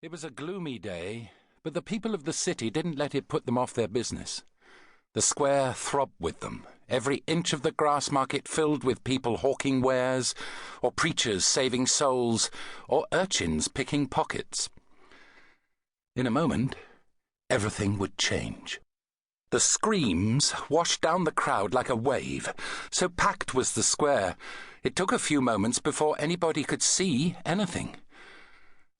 It was a gloomy day, but the people of the city didn't let it put them off their business. The square throbbed with them, every inch of the grass market filled with people hawking wares, or preachers saving souls, or urchins picking pockets. In a moment, everything would change. The screams washed down the crowd like a wave. So packed was the square, it took a few moments before anybody could see anything.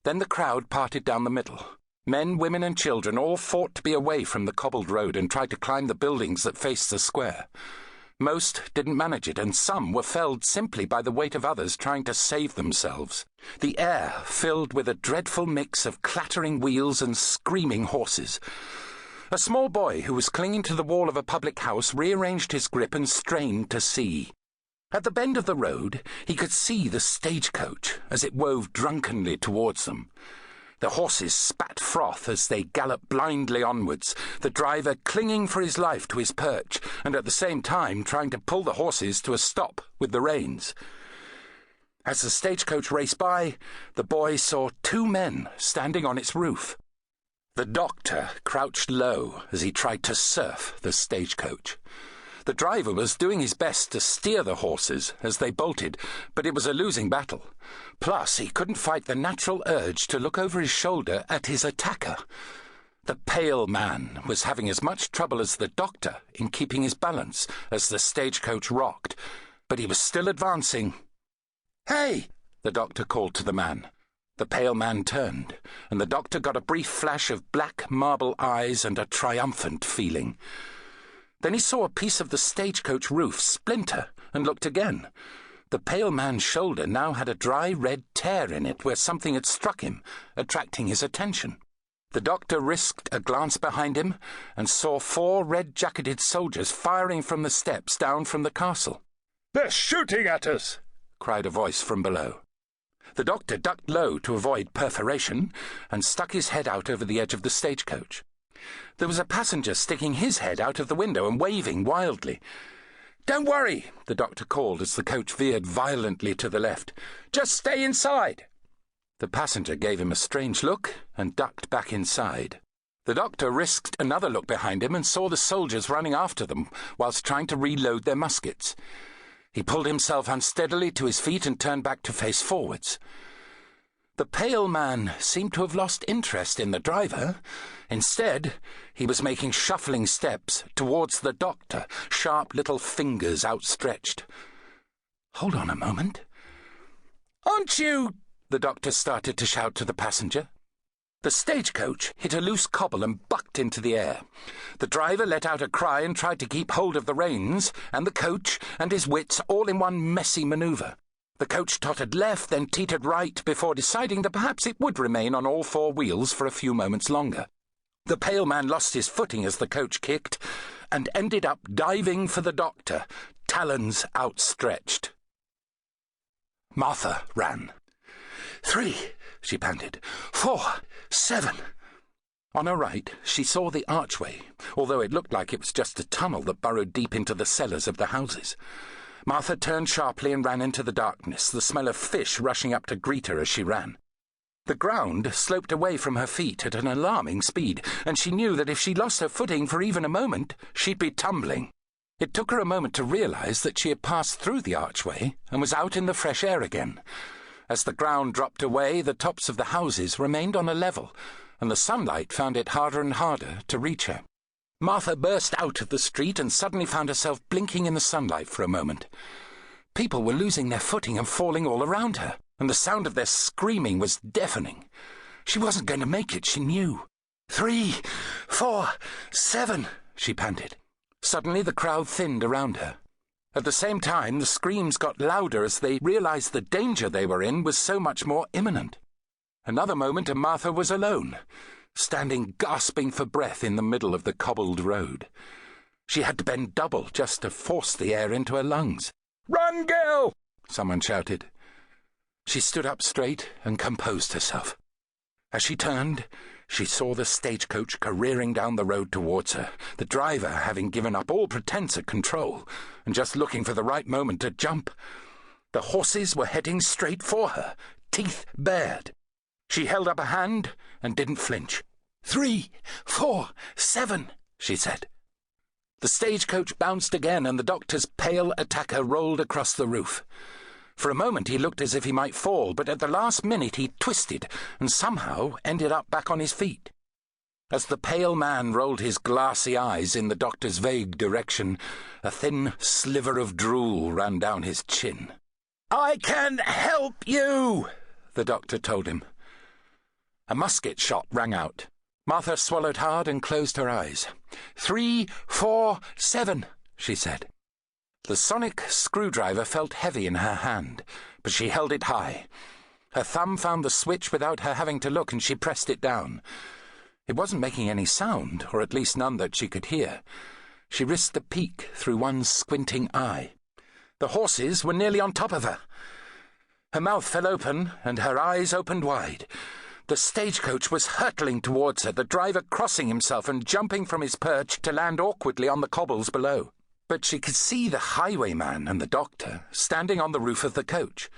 Then the crowd parted down the middle. Men, women and children all fought to be away from the cobbled road and tried to climb the buildings that faced the square. Most didn't manage it, and some were felled simply by the weight of others trying to save themselves. The air filled with a dreadful mix of clattering wheels and screaming horses. A small boy who was clinging to the wall of a public house rearranged his grip and strained to see. At the bend of the road, he could see the stagecoach as it wove drunkenly towards them. The horses spat froth as they galloped blindly onwards, the driver clinging for his life to his perch and at the same time trying to pull the horses to a stop with the reins. As the stagecoach raced by, the boy saw two men standing on its roof. The doctor crouched low as he tried to surf the stagecoach. The driver was doing his best to steer the horses as they bolted, but it was a losing battle. Plus, he couldn't fight the natural urge to look over his shoulder at his attacker. The pale man was having as much trouble as the doctor in keeping his balance as the stagecoach rocked, but he was still advancing. "Hey!" the doctor called to the man. The pale man turned, and the doctor got a brief flash of black marble eyes and a triumphant feeling. Then he saw a piece of the stagecoach roof splinter and looked again. The pale man's shoulder now had a dry red tear in it where something had struck him, attracting his attention. The doctor risked a glance behind him and saw 4 red-jacketed soldiers firing from the steps down from the castle. "They're shooting at us!" cried a voice from below. The doctor ducked low to avoid perforation and stuck his head out over the edge of the stagecoach. There was a passenger sticking his head out of the window and waving wildly. "Don't worry," the doctor called as the coach veered violently to the left. "Just stay inside." The passenger gave him a strange look and ducked back inside. The doctor risked another look behind him and saw the soldiers running after them whilst trying to reload their muskets. He pulled himself unsteadily to his feet and turned back to face forwards. The pale man seemed to have lost interest in the driver. Instead, he was making shuffling steps towards the doctor, sharp little fingers outstretched. "Hold on a moment." "Aren't you—" the doctor started to shout to the passenger. The stagecoach hit a loose cobble and bucked into the air. The driver let out a cry and tried to keep hold of the reins, and the coach and his wits all in one messy manoeuvre. The coach tottered left, then teetered right, before deciding that perhaps it would remain on all 4 wheels for a few moments longer. The pale man lost his footing as the coach kicked, and ended up diving for the doctor, talons outstretched. Martha ran. 3, she panted. 4, 7. On her right, she saw the archway, although it looked like it was just a tunnel that burrowed deep into the cellars of the houses. Martha turned sharply and ran into the darkness, the smell of fish rushing up to greet her as she ran. The ground sloped away from her feet at an alarming speed, and she knew that if she lost her footing for even a moment, she'd be tumbling. It took her a moment to realize that she had passed through the archway and was out in the fresh air again. As the ground dropped away, the tops of the houses remained on a level, and the sunlight found it harder and harder to reach her. Martha burst out of the street and suddenly found herself blinking in the sunlight for a moment. People were losing their footing and falling all around her, and the sound of their screaming was deafening. She wasn't going to make it, she knew. 3, 4, 7, she panted. Suddenly the crowd thinned around her. At the same time, the screams got louder as they realized the danger they were in was so much more imminent. Another moment and Martha was alone, standing gasping for breath in the middle of the cobbled road. She had to bend double just to force the air into her lungs. "Run, girl!" someone shouted. She stood up straight and composed herself. As she turned, she saw the stagecoach careering down the road towards her, the driver having given up all pretense of control and just looking for the right moment to jump. The horses were heading straight for her, teeth bared. She held up a hand and didn't flinch. 3, 4, 7, she said. The stagecoach bounced again, and the doctor's pale attacker rolled across the roof. For a moment he looked as if he might fall, but at the last minute he twisted and somehow ended up back on his feet. As the pale man rolled his glassy eyes in the doctor's vague direction, a thin sliver of drool ran down his chin. "I can help you," the doctor told him. A musket shot rang out. Martha swallowed hard and closed her eyes. 3, 4, 7, she said. The sonic screwdriver felt heavy in her hand, but she held it high. Her thumb found the switch without her having to look, and she pressed it down. It wasn't making any sound, or at least none that she could hear. She risked a peek through one squinting eye. The horses were nearly on top of her. Her mouth fell open, and her eyes opened wide. The stagecoach was hurtling towards her, the driver crossing himself and jumping from his perch to land awkwardly on the cobbles below. But she could see the highwayman and the doctor standing on the roof of the coach.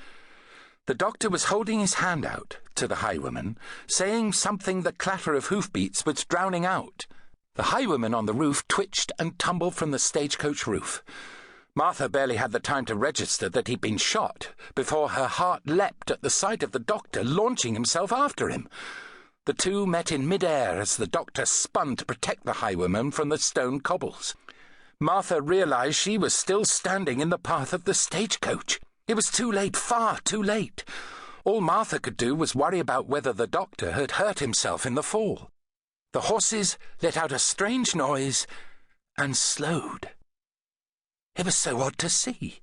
The doctor was holding his hand out to the highwayman, saying something the clatter of hoofbeats was drowning out. The highwayman on the roof twitched and tumbled from the stagecoach roof. Martha barely had the time to register that he'd been shot before her heart leapt at the sight of the doctor launching himself after him. The two met in mid-air as the doctor spun to protect the highwayman from the stone cobbles. Martha realized she was still standing in the path of the stagecoach. It was too late, far too late. All Martha could do was worry about whether the doctor had hurt himself in the fall. The horses let out a strange noise and slowed. It was so odd to see.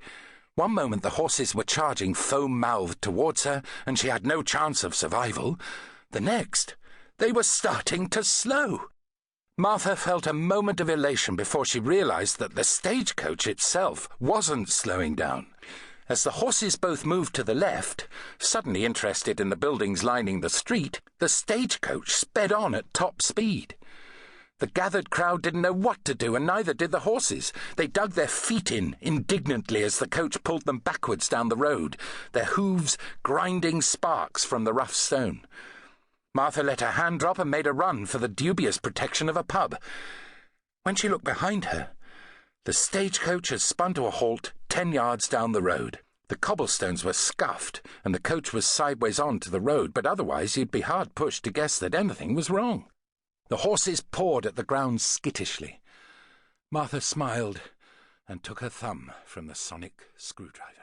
One moment the horses were charging foam-mouthed towards her, and she had no chance of survival. The next, they were starting to slow. Martha felt a moment of elation before she realized that the stagecoach itself wasn't slowing down. As the horses both moved to the left, suddenly interested in the buildings lining the street, the stagecoach sped on at top speed. The gathered crowd didn't know what to do, and neither did the horses. They dug their feet in indignantly as the coach pulled them backwards down the road, their hooves grinding sparks from the rough stone. Martha let her hand drop and made a run for the dubious protection of a pub. When she looked behind her, the stagecoach had spun to a halt 10 yards down the road. The cobblestones were scuffed, and the coach was sideways on to the road, but otherwise you'd be hard-pushed to guess that anything was wrong. The horses pawed at the ground skittishly. Martha smiled and took her thumb from the sonic screwdriver.